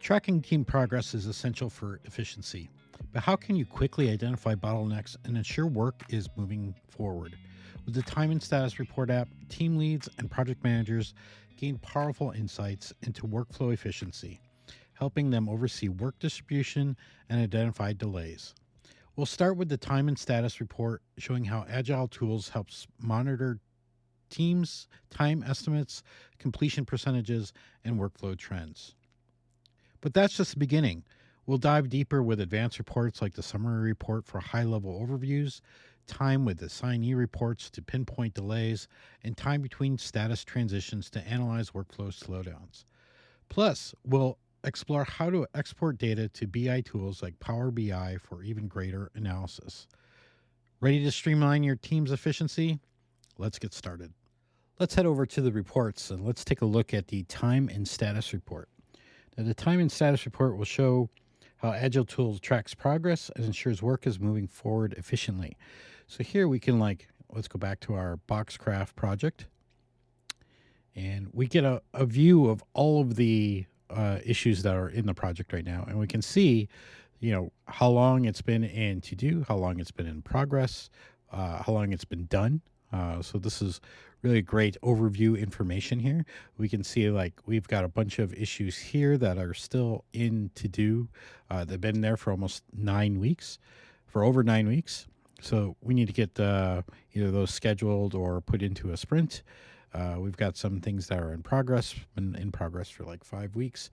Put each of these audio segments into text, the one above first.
Tracking team progress is essential for efficiency, but how can you quickly identify bottlenecks and ensure work is moving forward? With the Time and Status Report app, team leads and project managers gain powerful insights into workflow efficiency, helping them oversee work distribution and identify delays. We'll start with the Time and Status Report, showing how Agile tools helps monitor teams, time estimates, completion percentages, and workflow trends. But that's just the beginning. We'll dive deeper with advanced reports like the summary report for high-level overviews, time with assignee reports to pinpoint delays, and time between status transitions to analyze workflow slowdowns. Plus, we'll explore how to export data to BI tools like Power BI for even greater analysis. Ready to streamline your team's efficiency? Let's get started. Let's head over to the reports and let's take a look at the Time and Status Report. Now, the Time and Status Report will show how Agile Tools tracks progress and ensures work is moving forward efficiently. So here we can let's go back to our Boxcraft project. And we get a view of all of the issues that are in the project right now. And we can see, how long it's been in to do, how long it's been in progress, how long it's been done. So this is really great overview information here. We can see we've got a bunch of issues here that are still in to do. They've been there for almost 9 weeks, for over 9 weeks. So we need to get either those scheduled or put into a sprint. We've got some things that are in progress, been in progress for 5 weeks.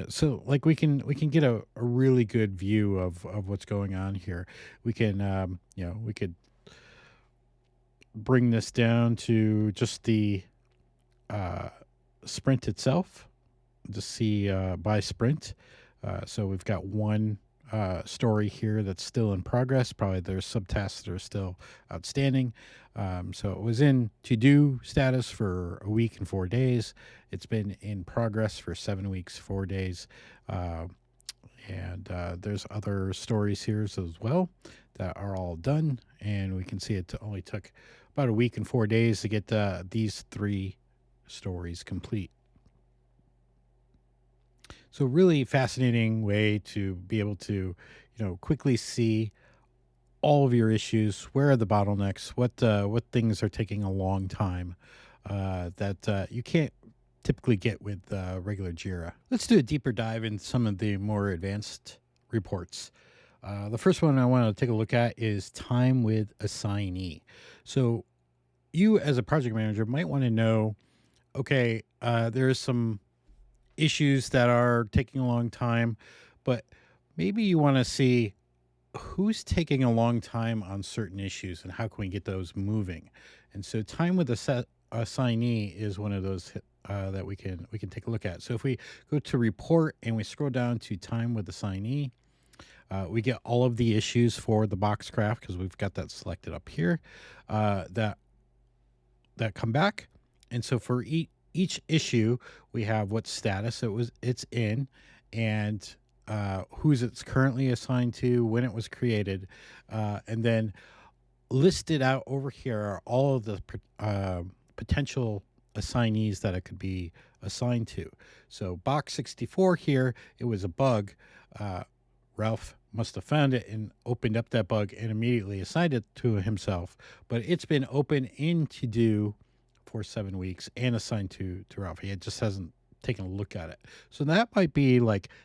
So we can get a really good view of what's going on here. We can, we could bring this down to just the sprint itself to see by sprint. So we've got one story here that's still in progress. Probably there's subtasks that are still outstanding. So it was in to-do status for a week and 4 days. It's been in progress for 7 weeks, 4 days. And there's other stories here as well that are all done. And we can see it only took about a week and 4 days to get these 3 stories complete. So really fascinating way to be able to, quickly see all of your issues. Where are the bottlenecks? What things are taking a long time that you can't typically get with regular Jira. Let's do a deeper dive in some of the more advanced reports. The first one I want to take a look at is time with assignee. So you as a project manager might want to know, okay, there's some issues that are taking a long time, but maybe you want to see who's taking a long time on certain issues and how can we get those moving. And so time with assignee is one of those that we can take a look at. So if we go to report and we scroll down to time with assignee, we get all of the issues for the Boxcraft because we've got that selected up here that come back. And so for each issue, we have what status it's in and who's it's currently assigned to, when it was created, and then listed out over here are all of the potential assignees that it could be assigned to. So box 64 here, it was a bug. Ralph must have found it and opened up that bug and immediately assigned it to himself. But it's been open in to do for 7 weeks and assigned to Ralph. He just hasn't taken a look at it. So that might be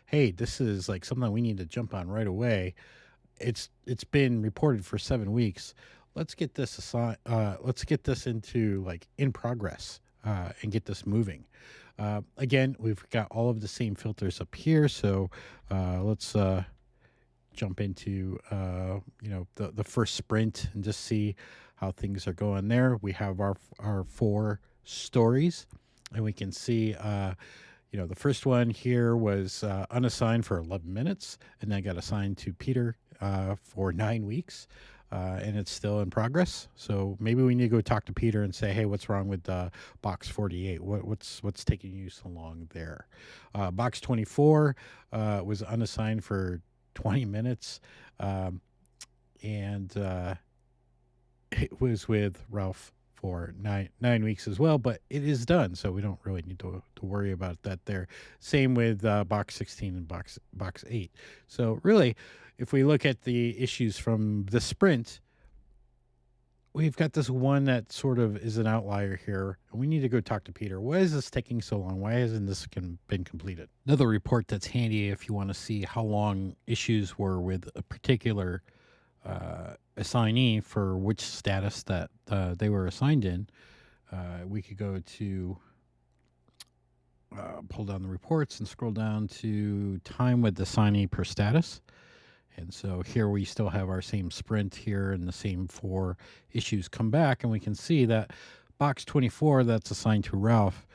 hey, this is something we need to jump on right away. It's been reported for 7 weeks. Let's get this assigned. Let's get this into in progress and get this moving. Again, we've got all of the same filters up here. So let's jump into the first sprint and just see how things are going there. We have our 4 stories, and we can see the first one here was unassigned for 11 minutes, and then got assigned to Peter for 9 weeks, and it's still in progress. So maybe we need to go talk to Peter and say, hey, what's wrong with box 48? What's taking you so long there? Box 24 was unassigned for 20 minutes, and it was with Ralph for nine weeks as well, but it is done, so we don't really need to worry about that there. Same with box 16 and box 8. So really, if we look at the issues from the sprint, we've got this one that sort of is an outlier here, and we need to go talk to Peter. Why is this taking so long? Why hasn't this been completed? Another report that's handy if you want to see how long issues were with a particular assignee for which status that they were assigned in. We could go to pull down the reports and scroll down to time with assignee per status. And so here we still have our same sprint here and the same 4 issues come back, and we can see that box 24 that's assigned to Ralph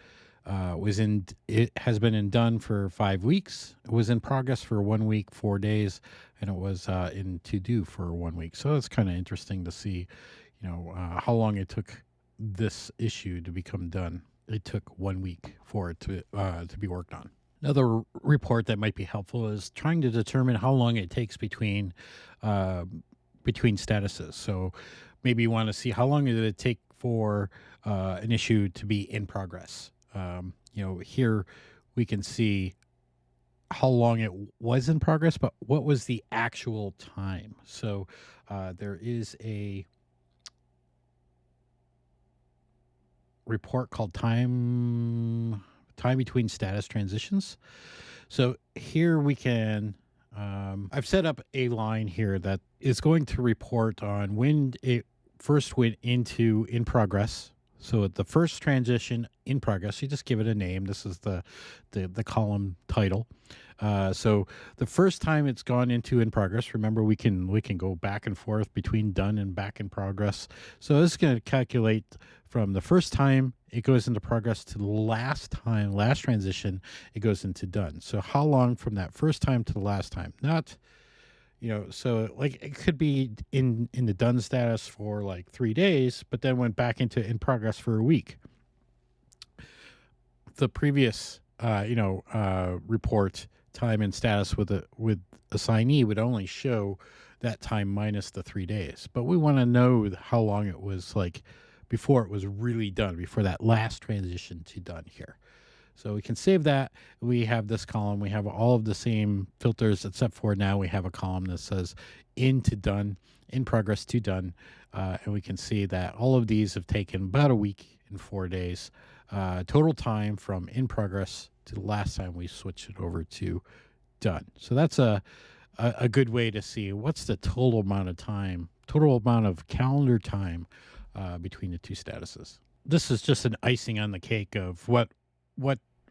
it has been done for 5 weeks. It was in progress for 1 week, 4 days, and it was in to do for 1 week. So it's kind of interesting to see, how long it took this issue to become done. It took 1 week for it to be worked on. Another report that might be helpful is trying to determine how long it takes between statuses. So maybe you want to see how long did it take for an issue to be in progress. Here we can see how long it was in progress, but what was the actual time? So there is a report called time between status transitions. So here we can, I've set up a line here that is going to report on when it first went into in progress. So the first transition in progress, you just give it a name. This is the column title. So the first time it's gone into in progress, remember we can go back and forth between done and back in progress. So this is going to calculate from the first time it goes into progress to the last transition it goes into done. So how long from that first time to the last time? Not, so like it could be in the done status for like 3 days, but then went back into in progress for a week. The previous, report time and status with assignee would only show that time minus the 3 days. But we want to know how long it was like before it was really done, before that last transition to done here. So we can save that. We have this column. We have all of the same filters, except for now we have a column that says in to done, in progress to done. And we can see that all of these have taken about a week and 4 days. Total time from in progress to the last time we switched it over to done. So that's a good way to see what's the total amount of calendar time between the two statuses. This is just an icing on the cake of what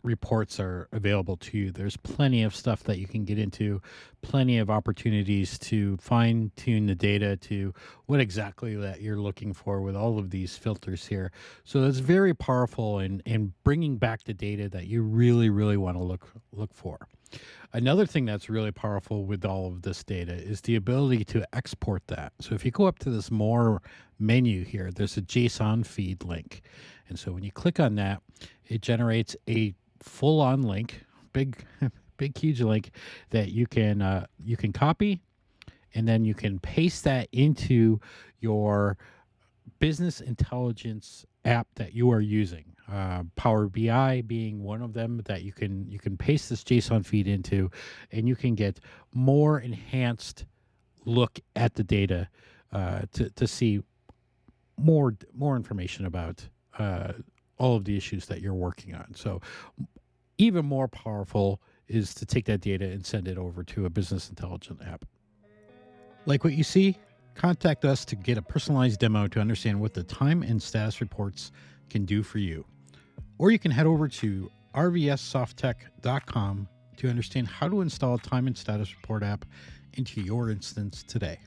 reports are available to you. There's plenty of stuff that you can get into, plenty of opportunities to fine tune the data to what exactly that you're looking for with all of these filters here. So it's very powerful in bringing back the data that you really, really want to look for. Another thing that's really powerful with all of this data is the ability to export that. So if you go up to this more menu here, there's a JSON feed link. And so when you click on that, it generates a full-on link, big, huge link that you can copy, and then you can paste that into your business intelligence app that you are using. Power BI being one of them that you can paste this JSON feed into, and you can get more enhanced look at the data to see more information about all of the issues that you're working on. So even more powerful is to take that data and send it over to a business intelligence app. Like what you see? Contact us to get a personalized demo to understand what the time and status reports can do for you. Or you can head over to rvssoftek.com to understand how to install a time and status report app into your instance today.